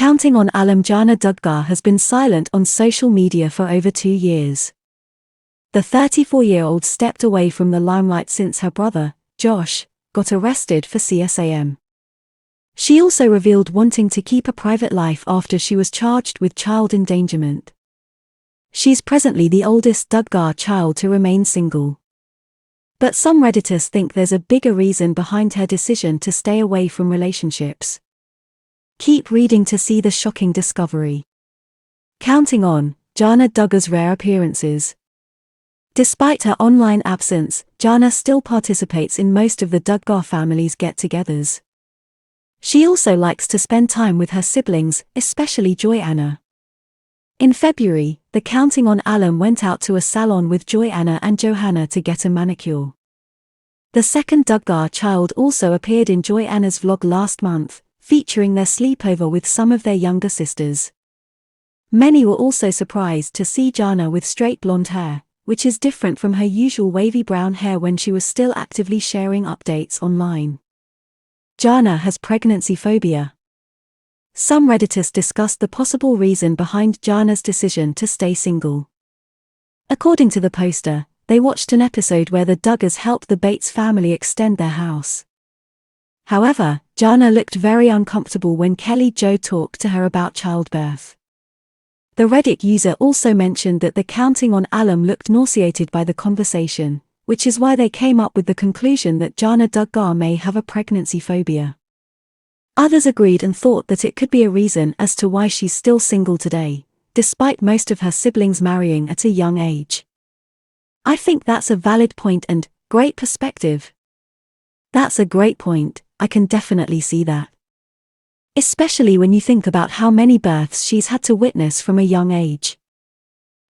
Counting on alum Jana Duggar has been silent on social media for over 2 years. The 34-year-old stepped away from the limelight since her brother, Josh, got arrested for CSAM. She also revealed wanting to keep a private life after she was charged with child endangerment. She's presently the oldest Duggar child to remain single. But some Redditors think there's a bigger reason behind her decision to stay away from relationships. Keep reading to see the shocking discovery. Counting on Jana Duggar's rare appearances. Despite her online absence, Jana still participates in most of the Duggar family's get-togethers. She also likes to spend time with her siblings, especially Joanna. In February, the Counting on alum went out to a salon with Joanna and Johanna to get a manicure. The second Duggar child also appeared in Joanna's vlog last month, featuring their sleepover with some of their younger sisters. Many were also surprised to see Jana with straight blonde hair, which is different from her usual wavy brown hair when she was still actively sharing updates online. Jana has pregnancy phobia. Some Redditors discussed the possible reason behind Jana's decision to stay single. According to the poster, they watched an episode where the Duggars helped the Bates family extend their house. However, Jana looked very uncomfortable when Kelly Jo talked to her about childbirth. The Reddit user also mentioned that the Counting on alum looked nauseated by the conversation, which is why they came up with the conclusion that Jana Duggar may have a pregnancy phobia. Others agreed and thought that it could be a reason as to why she's still single today, despite most of her siblings marrying at a young age. I think that's a valid point and great perspective. That's a great point, I can definitely see that. Especially when you think about how many births she's had to witness from a young age.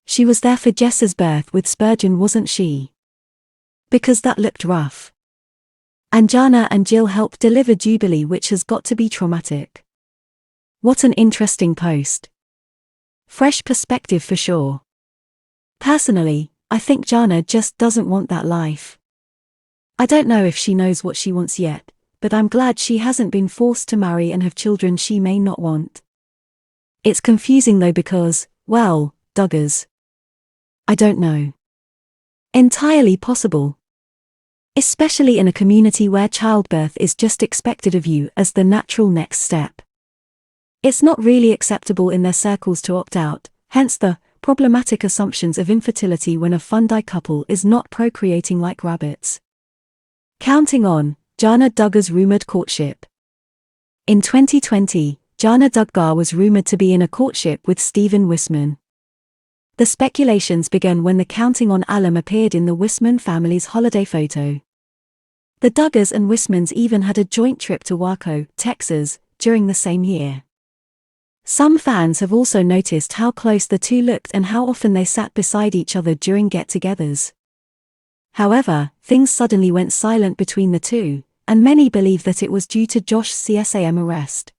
She was there for Jess's birth with Spurgeon, wasn't she? Because that looked rough. And Jana and Jill helped deliver Jubilee, which has got to be traumatic. What an interesting post. Fresh perspective for sure. Personally, I think Jana just doesn't want that life. I don't know if she knows what she wants yet, but I'm glad she hasn't been forced to marry and have children she may not want. It's confusing though because, well, Duggars. I don't know. Entirely possible. Especially in a community where childbirth is just expected of you as the natural next step. It's not really acceptable in their circles to opt out, hence the problematic assumptions of infertility when a fungi couple is not procreating like rabbits. Counting on Jana Duggar's rumored courtship. In 2020, Jana Duggar was rumored to be in a courtship with Stephen Wisman. The speculations began when the Counting on alum appeared in the Wisman family's holiday photo. The Duggars and Wismans even had a joint trip to Waco, Texas, during the same year. Some fans have also noticed how close the two looked and how often they sat beside each other during get-togethers. However, things suddenly went silent between the two, and many believe that it was due to Josh's CSAM arrest.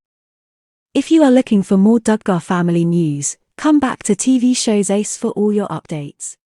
If you are looking for more Duggar family news, come back to TV shows Ace for all your updates.